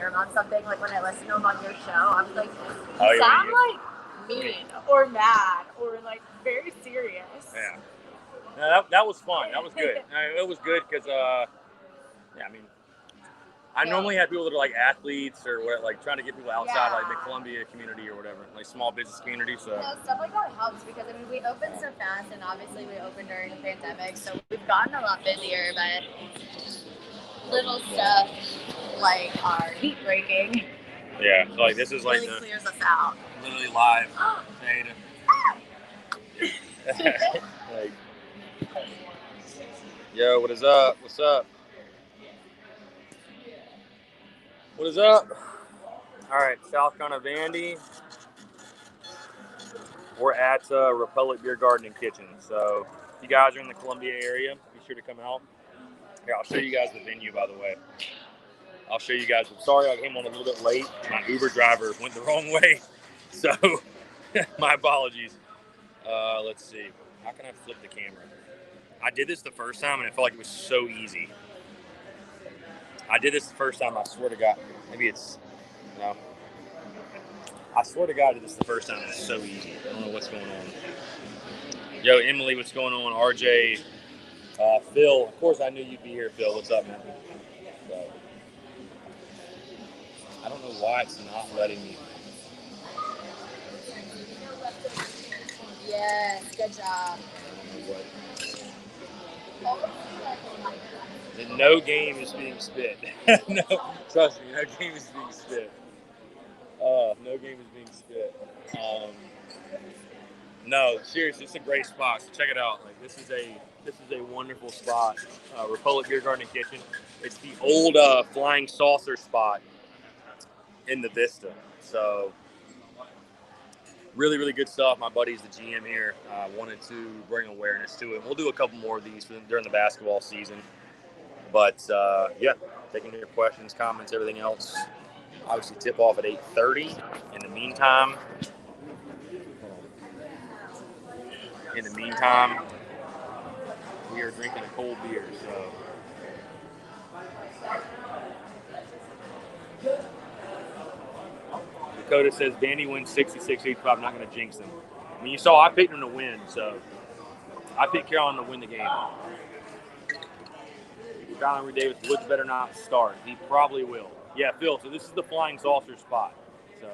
hear about something, like when I listen to them on your show, I'm like, you sound like mean or mad or like very serious. Yeah. No, that was fun. That was good. It was good because, yeah, I mean, I normally have people that are like athletes or what, like trying to get people outside like the Columbia community or whatever, like small business community. So stuff like that helps because I mean we opened so fast and obviously we opened during the pandemic, so we've gotten a lot busier. But little stuff like our heat breaking. Yeah, so like this is like really clears us out. Literally live data. Like, yo, what is up? What's up? What is up? All right, South Carolina Vandy. We're at Republic Beer Garden and Kitchen. So if you guys are in the Columbia area, be sure to come out. Here, I'll show you guys the venue, by the way. I'll show you guys. I'm sorry I came on a little bit late. My Uber driver went the wrong way. So my apologies. Let's see. How can I flip the camera? I did this the first time, and it felt like it was so easy. I did this the first time. I swear to God. Maybe it's... No. I swear to God, I did this the first time. It's so easy. I don't know what's going on. Yo, Emily, what's going on? RJ, Phil. Of course, I knew you'd be here, Phil. What's up, man? So, I don't know why it's not letting me. Yes, good job. No game is being spit. No, trust me, no game is being spit. No game is being spit. No, seriously, it's a great spot. So check it out. Like this is a wonderful spot. Republic Beer Garden and Kitchen. It's the old Flying Saucer spot in the Vista. So really, really good stuff. My buddy's the GM here. Wanted to bring awareness to it. We'll do a couple more of these during the basketball season. But yeah, taking your questions, comments, everything else. Obviously, tip off at 8:30. In the meantime, we are drinking a cold beer. So Dakota says Vandy wins 66-85. I'm not going to jinx them. I mean, you saw I picked them to win, so I picked Carolina to win the game. Kyler Davis would better not start. He probably will. Yeah, Phil, so this is the Flying Saucer spot. So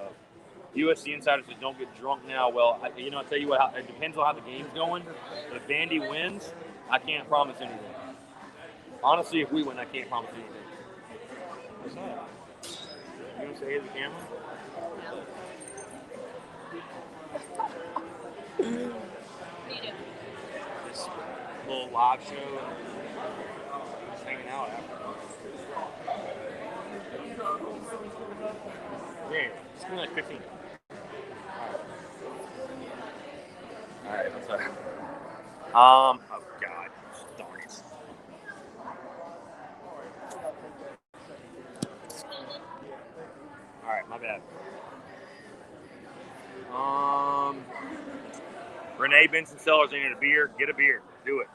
USC insiders says don't get drunk now. Well, I'll tell you what, it depends on how the game's going. If Vandy wins, I can't promise anything. Honestly, if we win, I can't promise anything. What's that? You want to say hey to the camera? This little live show. Hanging out after. Yeah, it's been like 15. Alright, what's up? Oh God, darn it. Alright, my bad. Renee Benson Sellers needed a beer. Get a beer. Do it.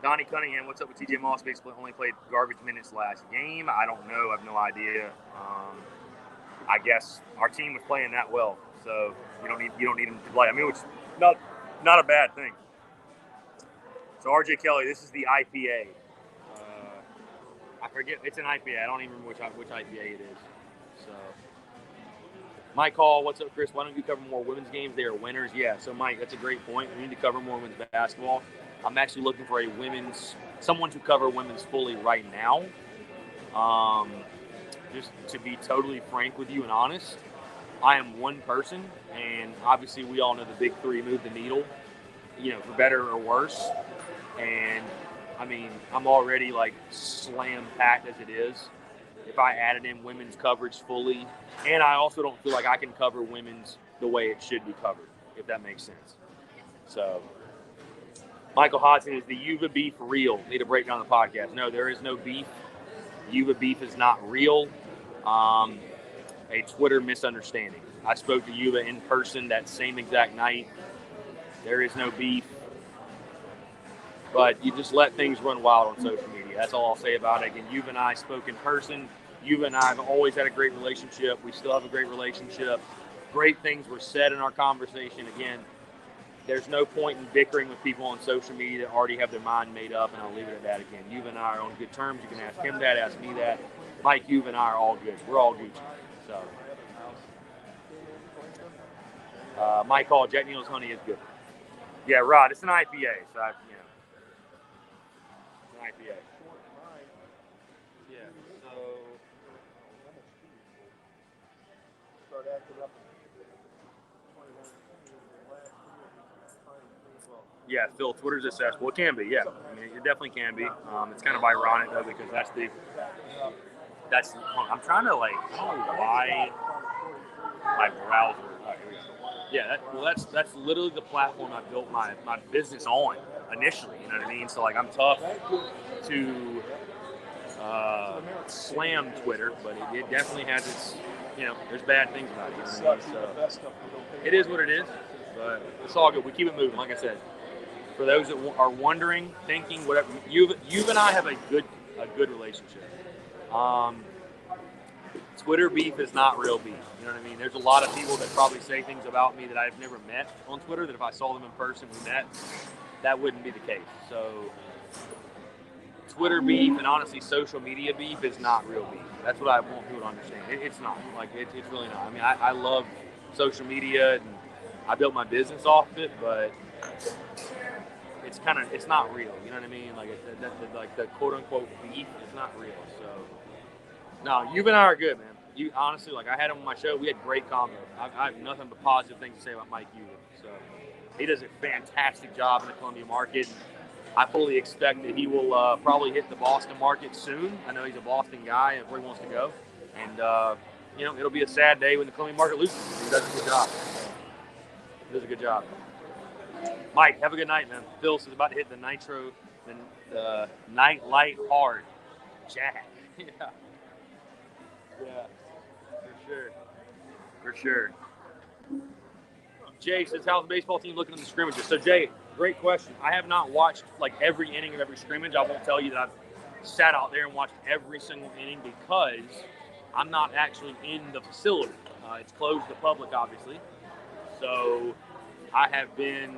Donnie Cunningham, what's up with TJ Moss? Basically only played garbage minutes last game. I don't know. I have no idea. I guess our team was playing that well, so you don't need him to play. I mean, which not a bad thing. So RJ Kelly, this is the IPA. I forget. It's an IPA. I don't even remember which IPA it is. So Mike Hall, what's up, Chris? Why don't you cover more women's games? They are winners. Yeah. So Mike, that's a great point. We need to cover more women's basketball. I'm actually looking for someone to cover women's fully right now. Just to be totally frank with you and honest, I am one person, and obviously we all know the big three move the needle, for better or worse. And I mean, I'm already like slam packed as it is. If I added in women's coverage fully, and I also don't feel like I can cover women's the way it should be covered, if that makes sense. So Michael Hodson, is the Yuva beef real? Need to break down the podcast. No, there is no beef. Yuva beef is not real. A Twitter misunderstanding. I spoke to Yuva in person that same exact night. There is no beef. But you just let things run wild on social media. That's all I'll say about it. Again, Yuva and I spoke in person You and I have always had a great relationship. We still have a great relationship. Great things were said in our conversation. Again, there's no point in bickering with people on social media that already have their mind made up, and I'll leave it at that again. You and I are on good terms. You can ask him that, ask me that. Mike, you and I are all good. We're all Gucci. So, Mike Hall, Jack Daniel's honey is good. Yeah, Rod, it's an IPA, so it's an IPA. Yeah, so Start acting up. yeah, Phil, Twitter's accessible. It can be, yeah. I mean, it definitely can be. It's kind of ironic though because I'm trying to I don't know why my browser. Oh, here we go. Yeah, that's literally the platform I built my business on initially. You know what I mean? So I'm tough to slam Twitter, but it definitely has its, there's bad things about it. You know what I mean? So it is what it is, but it's all good. We keep it moving, like I said. For those that are wondering, thinking, whatever, you and I have a good relationship. Twitter beef is not real beef. You know what I mean? There's a lot of people that probably say things about me that I've never met on Twitter that if I saw them in person, we met, that wouldn't be the case. So Twitter beef and honestly social media beef is not real beef. That's what I want people to understand. It's not. It's really not. I mean, I love social media and I built my business off of it, but it's not real. You know what I mean? The quote unquote beef is not real. So no, you and I are good, man. You honestly, I had him on my show. We had great convo. I have nothing but positive things to say about Mike Eugen. So he does a fantastic job in the Columbia market. I fully expect that he will probably hit the Boston market soon. I know he's a Boston guy and where he wants to go. And it'll be a sad day when the Columbia market loses. He does a good job. He does a good job. Mike, have a good night, man. Phil is about to hit the nitro, the night light hard. Jack. Yeah, for sure. Jay says, how's the baseball team looking in the scrimmages? So, Jay, great question. I have not watched every inning of every scrimmage. I won't tell you that I've sat out there and watched every single inning because I'm not actually in the facility. It's closed to the public, obviously. So I have been,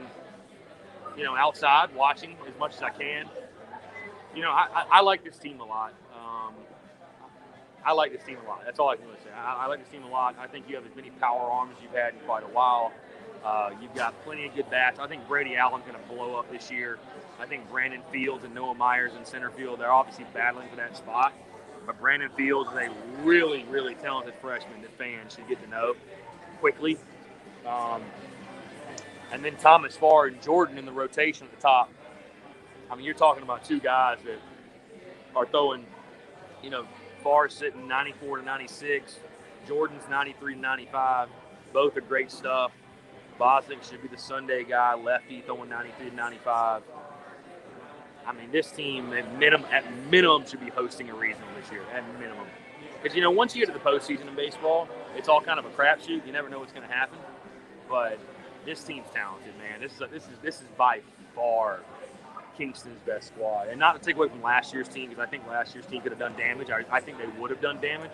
outside watching as much as I can. I like this team a lot. That's all I can really say. I like this team a lot. I think you have as many power arms as you've had in quite a while. You've got plenty of good bats. I think Brady Allen's going to blow up this year. I think Brandon Fields and Noah Myers in center field, they're obviously battling for that spot. But Brandon Fields is a really, really talented freshman that fans should get to know quickly. And then Thomas Farr and Jordan in the rotation at the top. I mean, you're talking about two guys that are throwing, Farr sitting 94 to 96. Jordan's 93 to 95. Both are great stuff. Bosnick should be the Sunday guy, lefty, throwing 93 to 95. I mean, this team at minimum should be hosting a regional this year, at minimum. Because, once you get to the postseason in baseball, it's all kind of a crapshoot. You never know what's going to happen. But this team's talented, man. This is by far Kingston's best squad. And not to take away from last year's team, because I think last year's team could have done damage. I think they would have done damage.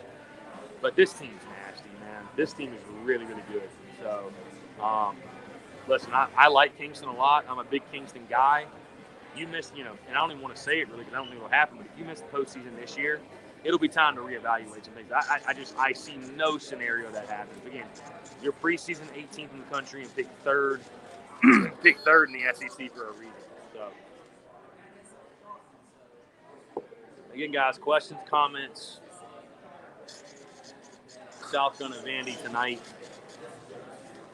But this team's nasty, man. This team is really, really good. So, listen, I like Kingston a lot. I'm a big Kingston guy. You missed, and I don't even want to say it really because I don't think it will happen, but if you miss the postseason this year, it'll be time to reevaluate some things. I see no scenario that happens. Again, you're preseason 18th in the country and pick third in the SEC for a reason. So, again, guys, questions, comments. South Gun and Vandy tonight.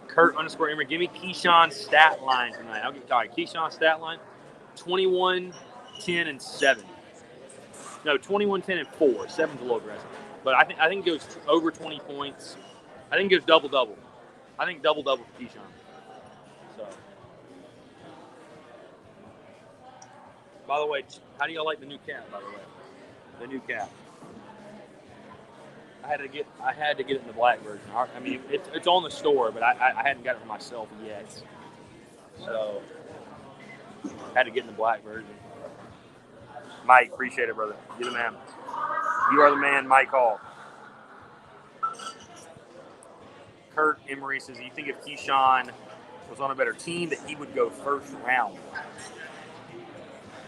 Kurt_Emery, give me Keyshawn's stat line tonight. I'll get tired. Keyshawn's stat line, 21, 10, and 7. No, 21, 10, and 4. 7's a little aggressive. But I think it goes over 20 points. I think it goes double-double. I think double-double for Keyshawn. So, by the way, how do y'all like the new cap, by the way? The new cap. I had to get it in the black version. I mean, it's on the store, but I hadn't got it for myself yet. So, I had to get in the black version. Mike, appreciate it, brother. You're the man. You are the man, Mike Hall. Kurt Emery says, you think if Keyshawn was on a better team that he would go first round?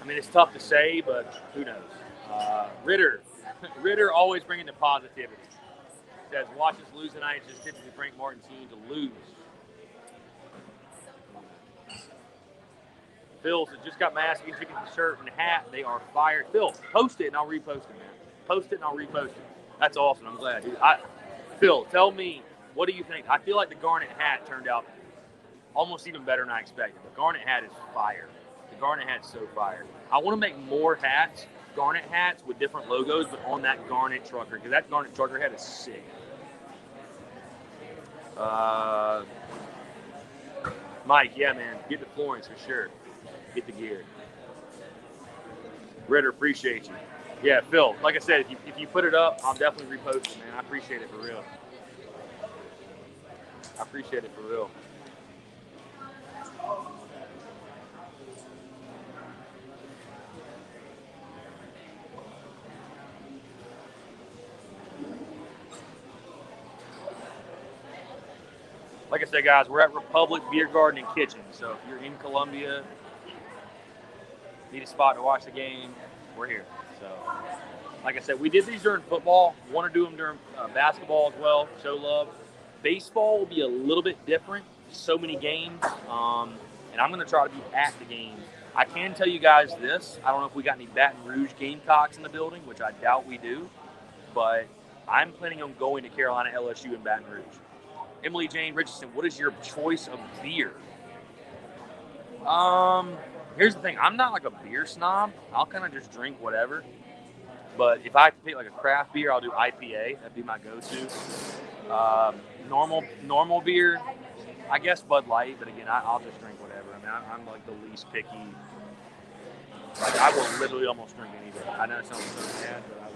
I mean, it's tough to say, but who knows? Ritter always bringing the positivity. Says, watch us lose tonight. It's just typically Frank Martin's team to lose. Phil said, just got my ass chicken shirt and hat. They are fired. Phil, post it and I'll repost it, man. Post it and I'll repost it. That's awesome. I'm glad, dude. Phil, tell me, what do you think? I feel like the garnet hat turned out almost even better than I expected. The garnet hat is fire. The garnet hat's so fire. I want to make more hats, garnet hats with different logos, but on that garnet trucker, because that garnet trucker hat is sick. Mike, yeah, man, get to Florence for sure. Get the gear. Ritter, appreciate you. Yeah, Phil, like I said, if you put it up, I'll definitely repost it, man. I appreciate it for real. I appreciate it for real. Like I said, guys, we're at Republic Beer Garden and Kitchen. So if you're in Columbia, need a spot to watch the game, we're here. So, like I said, we did these during football. Want to do them during basketball as well. Show love. Baseball will be a little bit different. So many games, and I'm going to try to be at the game. I can tell you guys this. I don't know if we got any Baton Rouge Gamecocks in the building, which I doubt we do. But I'm planning on going to Carolina LSU in Baton Rouge. Emily Jane Richardson, what is your choice of beer? Here's the thing. I'm not like a beer snob. I'll kind of just drink whatever. But if I have to pick like a craft beer, I'll do IPA. That'd be my go-to. Normal beer, I guess Bud Light. But again, I'll just drink whatever. I mean, I'm like the least picky. Like I will literally almost drink anything. I know it sounds so bad, but I will.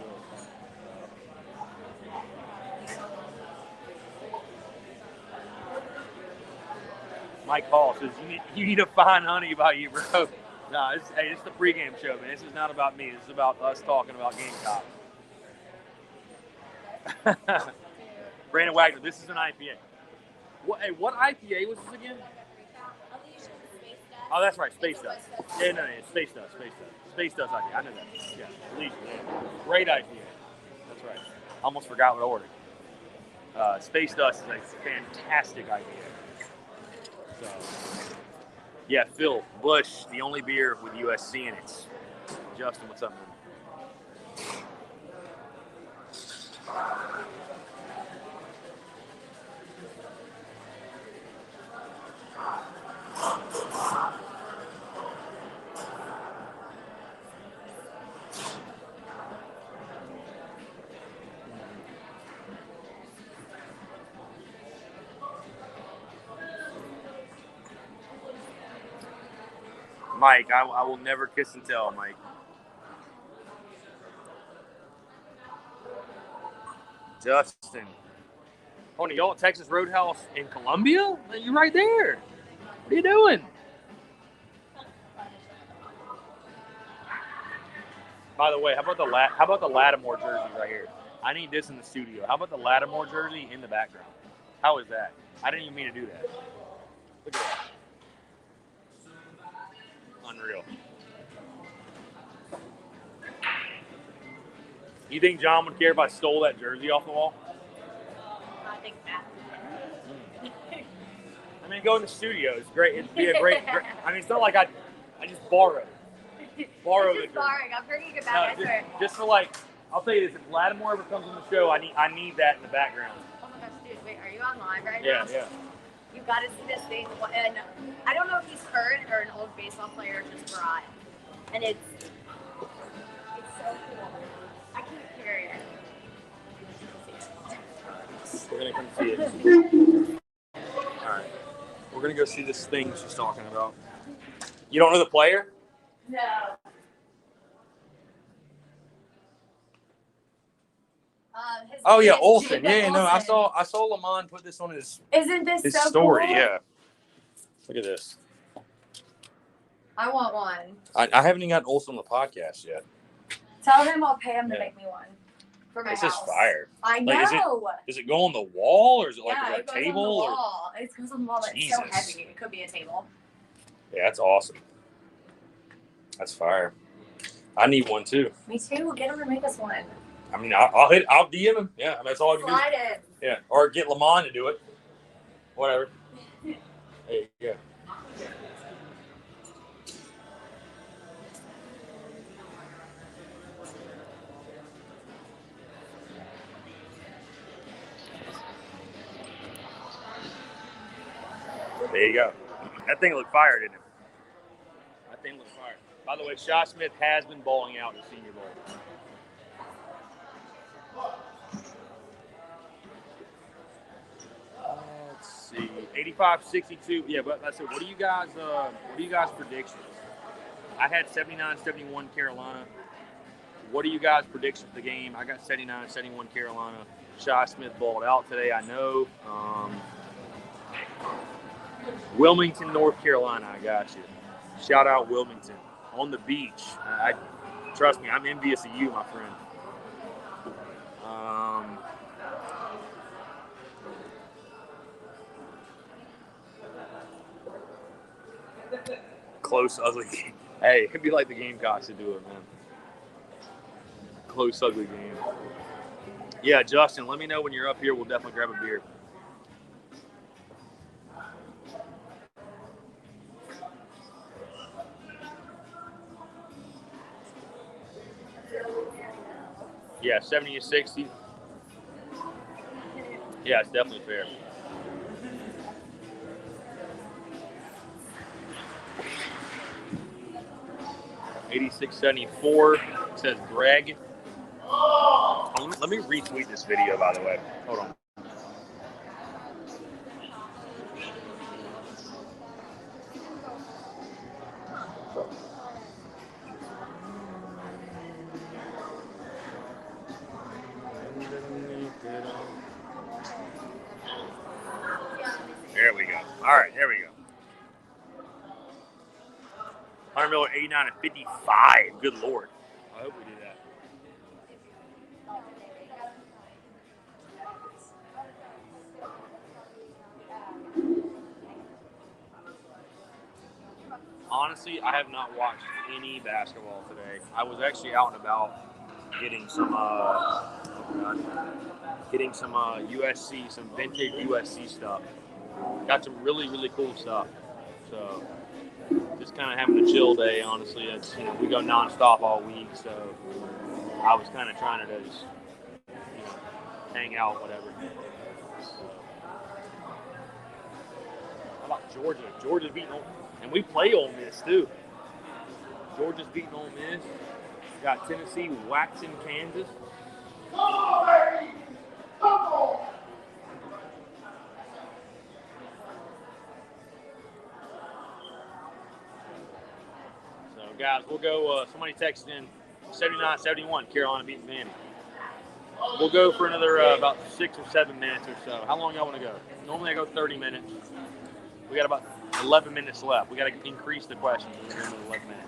Mike Hall says, you need a fine honey about you, bro. No, it's the pregame show, man. This is not about me. This is about us talking about Gamecocks. Brandon Wagner, this is an IPA. What IPA was this again? Oh, that's right, Space Dust. Yeah, no, it's Space Dust. Space Dust IPA. I know that. Yeah, Alicia, yeah. Great IPA. That's right. Almost forgot what I ordered. Space Dust is a fantastic IPA. So, yeah, Phil, Bush, the only beer with USC in it. Justin, what's up, man? Mike, I will never kiss and tell, Mike. Justin. Oh, y'all at Texas Roadhouse in Columbia? You're right there. What are you doing? By the way, how about the Lattimore jersey right here? I need this in the studio. How about the Lattimore jersey in the background? How is that? I didn't even mean to do that. Look at that. Unreal. You think John would care if I stole that jersey off the wall? I think that. I mean, go in the studio. It's great. It'd be a great. I mean, it's not like I just borrowed the jersey. Borrowing. I'm bringing it back. No, just for like, I'll tell you this: if Lattimore ever comes on the show, I need that in the background. Oh my gosh, dude! Wait, are you on live right now? Yeah. You got to see this thing, and I don't know if he's current or an old baseball player just brought, and it's so cool. I can't carry it. We're gonna come see it. All right, we're gonna go see this thing she's talking about. You don't know the player? No. Oh yeah, Olsen. Yeah, no, I saw Lamont put this on his. Isn't this his so story? Cool? Yeah. Look at this. I want one. I haven't even got Olsen on the podcast yet. Tell him I'll pay him to make me one. for my This house. is fire. I know. Like, does it go on the wall, or is it like yeah, a it goes table? on the Or? wall. It goes on the wall. But it's so heavy. It could be a table. Yeah, that's awesome. That's fire. I need one too. Me too. Get him to make us one. I mean, I'll DM him. Yeah, I mean, that's all I can do. Slide it. Yeah, or get Lamont to do it. Whatever. There you go. There you go. That thing looked fire, didn't it? That thing looked fire. By the way, Shaw Smith has been bowling out the Senior Bowl. Let's see, 85-62. Yeah, but I said, what are you guys' predictions? I had 79-71 Carolina. What are you guys' predictions of the game? I got 79-71 Carolina. Shaw Smith bowled out today, I know. Wilmington, North Carolina, I got you. Shout out Wilmington. On the beach. Trust me, I'm envious of you, my friend. Close, ugly game. Hey, it'd be like the Gamecocks to do it, man. Close, ugly game. Yeah, Justin, let me know when you're up here. We'll definitely grab a beer. Yeah, 70-60. Yeah, it's definitely fair. $86.74 says Greg. Let me retweet this video, by the way. Hold on. There we go. All right, there we go. Vanderbilt 89-55. Good Lord. I hope we do that. Honestly, I have not watched any basketball today. I was actually out and about getting some USC, some vintage USC stuff. Got some really, really cool stuff. So just kind of having a chill day, honestly. It's, we go nonstop all week, so I was kind of trying to just, hang out, whatever. How about Georgia? Georgia's beating and we play Ole Miss too. Georgia's beating Ole Miss. Got Tennessee waxing Kansas. Come on, baby! Come on! So, guys, we'll go. Somebody texted in 79-71. Carolina beating Vandy. We'll go for another about 6 or 7 minutes or so. How long y'all want to go? Normally I go 30 minutes. We got about 11 minutes left. We got to increase the questions. We're going to go 11 minutes.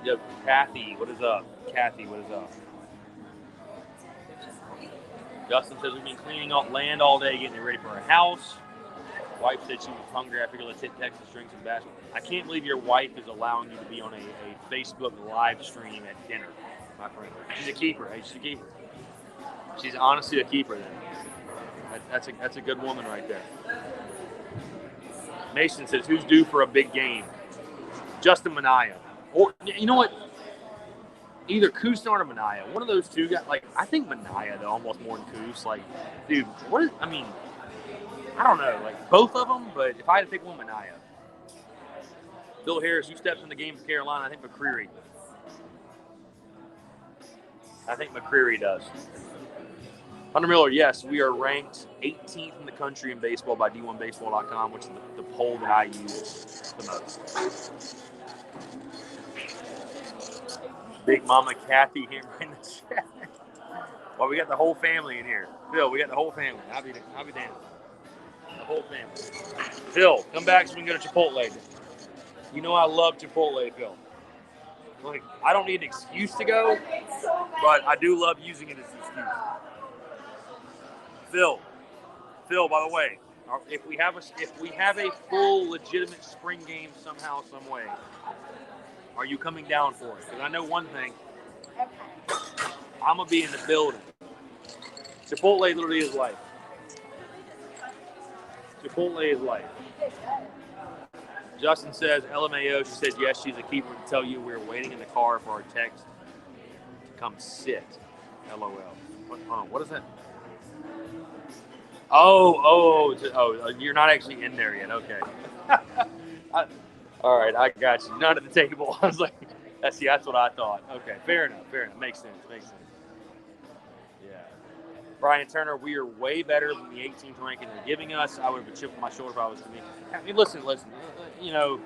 Yep, Kathy, what is up? Kathy, what is up? Justin says we've been cleaning up land all day, getting it ready for our house. Wife said she was hungry. I figured let's hit Texas, drink some basketball. I can't believe your wife is allowing you to be on a Facebook live stream at dinner, my friend. She's a keeper. Hey, she's a keeper. She's honestly a keeper then. That's a good woman right there. Mason says, who's due for a big game? Justin Minaya. Or, you know what? Either Kusnard or Minaya. One of those two guys. I think Minaya, though, almost more than Kus. Dude, I don't know. Both of them, but if I had to pick one, Minaya. Bill Harris, who steps in the game for Carolina? I think McCreary. Does. Hunter Miller, yes, we are ranked 18th in the country in baseball by D1Baseball.com, which is the poll that I use the most. Big Mama Kathy here in the chat. Well, we got the whole family in here. Bill, we got the whole family. I'll be damned. The whole family. Phil, come back so we can go to Chipotle. You know I love Chipotle, Phil. Like, I don't need an excuse to go, but I do love using it as an excuse. Phil, by the way, if we have a full legitimate spring game somehow, some way, are you coming down for it? Because I know one thing. I'm gonna be in the building. Chipotle literally is life. Chipotle is life. Justin says, LMAO, she said yes, she's a keeper to tell you we're waiting in the car for our text to come sit. LOL. What is that? Oh, you're not actually in there yet. Okay. All right, I got you. Not at the table. I was like, that's what I thought. Okay, fair enough. Makes sense. Yeah. Brian Turner, we are way better than the 18th ranking they're giving us. I would have a chip on my shoulder if I was to me. I mean, listen. You know,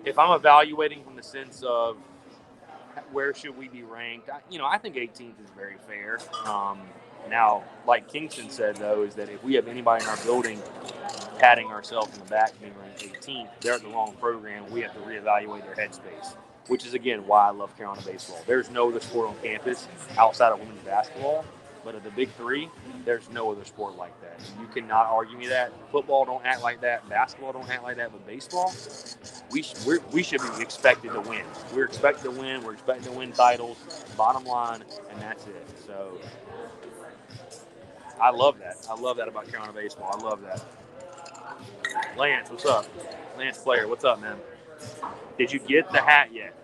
if I'm evaluating from the sense of where should we be ranked, I think 18th is very fair. Now, like Kingston said, though, is that if we have anybody in our building patting ourselves in the back being ranked 18th, they're at the wrong program. We have to reevaluate their headspace, which is, again, why I love Carolina baseball. There's no other sport on campus outside of women's basketball, but of the big three, there's no other sport like that. You cannot argue me that. Football don't act like that. Basketball don't act like that. But baseball, we should be expected to win. We're expected to win. We're expected to win titles, bottom line, and that's it. So I love that. I love that about Carolina baseball. I love that. Lance, what's up? Lance Player, what's up, man? Did you get the hat yet?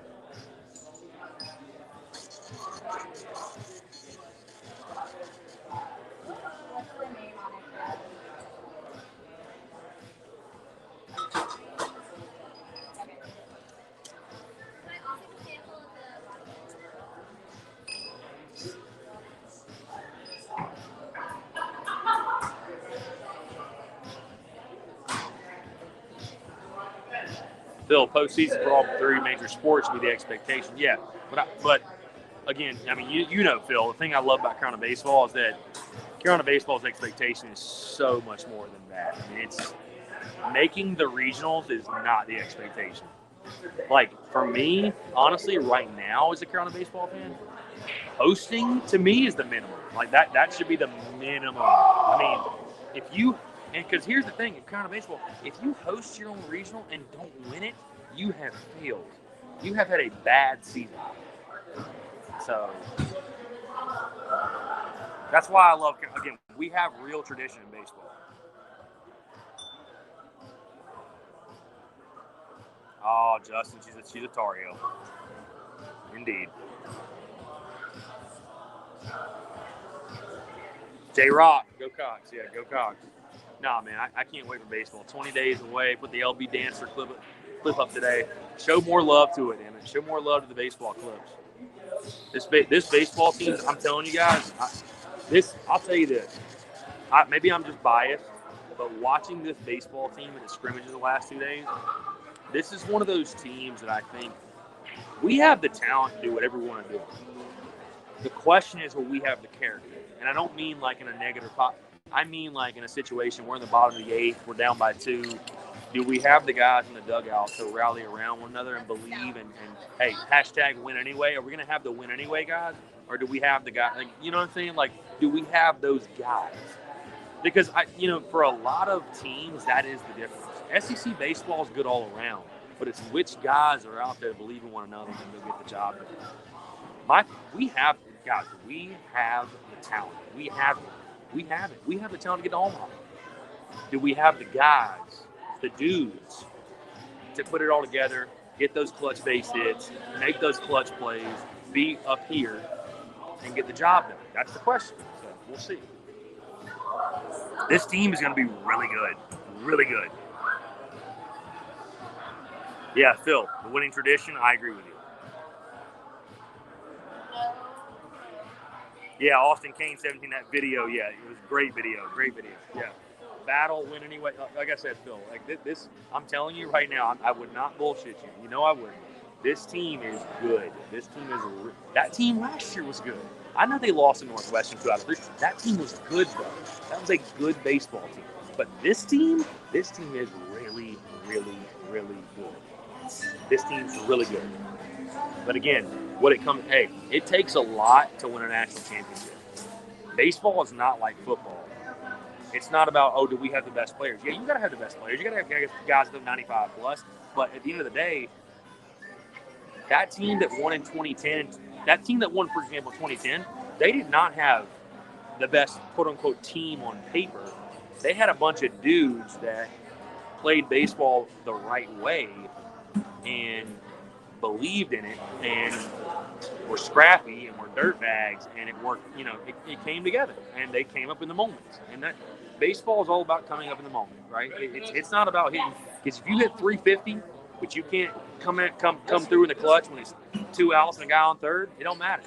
Phil, postseason for all three major sports would be the expectation. Yeah, but again, I mean, you know, Phil, the thing I love about Carolina baseball is that Carolina baseball's expectation is so much more than that. I mean, it's making the regionals is not the expectation. Like, for me, honestly, right now as a Carolina baseball fan, hosting to me is the minimum. Like, that should be the minimum. I mean, because here's the thing, in Carolina baseball, if you host your own regional and don't win it, you have failed. You have had a bad season. So that's why I love, again, we have real tradition in baseball. Oh, Justin, she's a Tar Heel. Indeed. J-Rock, go Cox. Yeah, go Cox. Nah, man, I can't wait for baseball. 20 days away. Put the LB Dancer clip up today. Show more love to it, damn it. Show more love to the baseball clips. This baseball team, I'm telling you guys, I'll tell you this. Maybe I'm just biased, but watching this baseball team in the scrimmages the last 2 days, this is one of those teams that I think we have the talent to do whatever we want to do. The question is, will we have the character? And I don't mean like in a negative pot. I mean like in a situation we're in the bottom of the eighth, we're down by 2. Do we have the guys in the dugout to rally around one another and believe and hey, hashtag win anyway? Are we going to have the win anyway, guys? Or do we have the guys? Like, you know what I'm saying? Like, do we have those guys? Because, for a lot of teams, that is the difference. SEC baseball is good all around, but it's which guys are out there believing one another and they'll get the job done. We have the talent. We have it. We have the talent to get to Omaha. Do we have the guys, the dudes, to put it all together, get those clutch base hits, make those clutch plays, be up here, and get the job done? That's the question. So we'll see. This team is going to be really good. Really good. Yeah, Phil, the winning tradition, I agree with you. Yeah, Austin Kane 17, that video, yeah, it was great video, yeah. Battle, win anyway. Like I said, Phil, like this, I'm telling you right now, I would not bullshit you. You know I wouldn't. This team is good. That team last year was good. I know they lost to Northwestern 2 out of 3. That team was good, though. That was a good baseball team. But this team is really, really, really good. This team's really good. But again, it takes a lot to win a national championship. Baseball is not like football. It's not about, do we have the best players? Yeah, you got to have the best players. You got to have guys that are 95 plus. But at the end of the day, that team that won in 2010, that team that won, for example, 2010, they did not have the best quote-unquote team on paper. They had a bunch of dudes that played baseball the right way and believed in it and were scrappy and were dirtbags, and it worked. It came together, and they came up in the moments. And that baseball is all about coming up in the moment, right? It's not about hitting, because if you hit 350, but you can't come through in the clutch when it's 2 outs and a guy on third, it don't matter.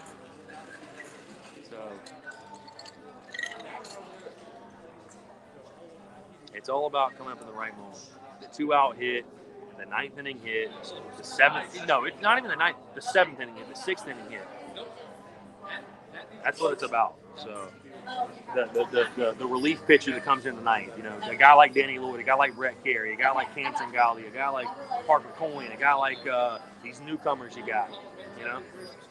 So it's all about coming up in the right moment. The 2-out hit, the 9th inning hit, the 7th. No, it's not even the 9th. The 7th inning hit, the 6th inning hit. That's what it's about. So the relief pitcher that comes in tonight, a guy like Danny Lloyd, a guy like Brett Carey, a guy like Cam Tringali, a guy like Parker Coyne, a guy like these newcomers you got,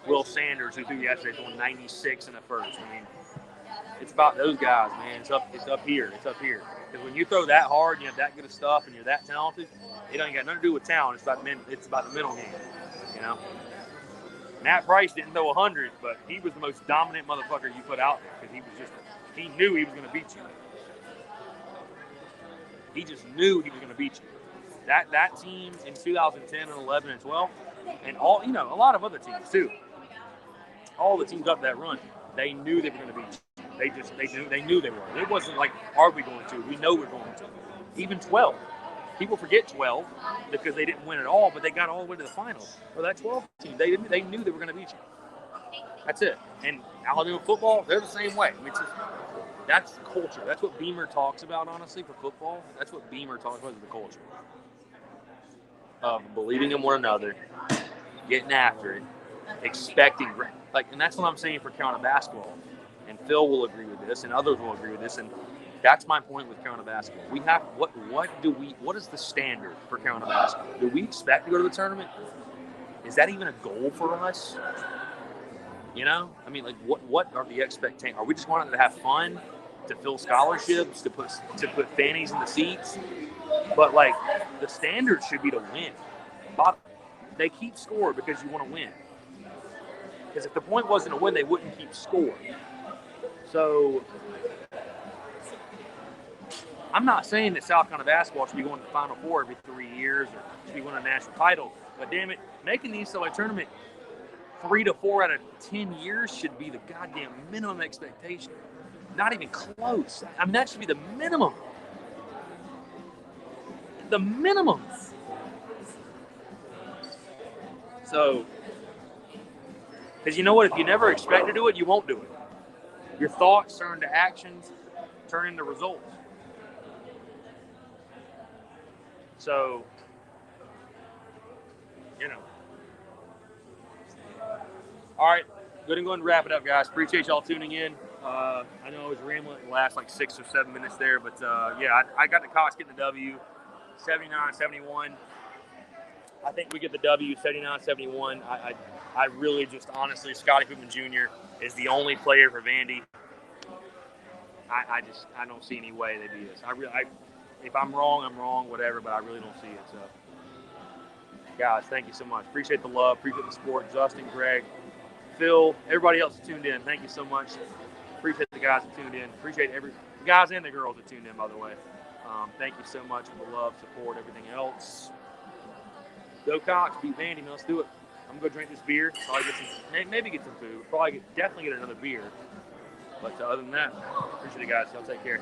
Will Sanders, who threw yesterday, throwing 96 in the first. I mean, it's about those guys, man. It's up here. It's up here. Because when you throw that hard, and you have that good of stuff, and you're that talented, it ain't got nothing to do with talent. It's about the mental game, Matt Price didn't throw 100, but he was the most dominant motherfucker you put out there because he knew he was going to beat you. He just knew he was going to beat you. That team in 2010 and 11 and 12, and all a lot of other teams too. All the teams up that run, they knew they were going to beat you. They knew they were. It wasn't like, are we going to? We know we're going to. Even 12. People forget 12 because they didn't win at all, but they got all the way to the finals. Or that 12 team, they knew they were going to beat you. That's it. And Alabama football, they're the same way. I mean, that's culture. That's what Beamer talks about, honestly, for football. That's what Beamer talks about, is the culture of believing in one another, getting after it, expecting, and that's what I'm saying for Carolina basketball. And Phil will agree with this, and others will agree with this, and that's my point with Carolina basketball. We have what is the standard for Carolina basketball? Do we expect to go to the tournament? Is that even a goal for us? I mean, like, what are the expectations? Are we just wanting to have fun, to fill scholarships, to put fannies in the seats? But like, the standard should be to win. They keep score because you want to win. Because if the point wasn't to win, they wouldn't keep score. So I'm not saying that South Carolina basketball should be going to the Final Four every 3 years or should be winning a national title. But damn it, making the NCAA tournament 3 to 4 out of 10 years should be the goddamn minimum expectation. Not even close. I mean, that should be the minimum. The minimum. So, because you know what? If you never expect to do it, you won't do it. Your thoughts turn to actions, turn into results. So, All right, go and wrap it up, guys. Appreciate y'all tuning in. I know I was rambling the last like 6 or 7 minutes there, but yeah, I got the Cox getting the W, 79-71. I think we get the W, 79-71. I really just, honestly, Scottie Pippen Jr. is the only player for Vandy. I don't see any way they beat us. If I'm wrong, whatever, but I really don't see it. So, guys, thank you so much. Appreciate the love, appreciate the support. Justin, Greg, Phil, everybody else that tuned in, thank you so much. Appreciate the guys that tuned in. Appreciate the guys and the girls that tuned in, by the way. Thank you so much for the love, support, everything else. Go Cox, beat Vandy, man. Let's do it. I'm going to drink this beer. Probably maybe get some food. Definitely get another beer. But other than that, appreciate it, guys. Y'all take care.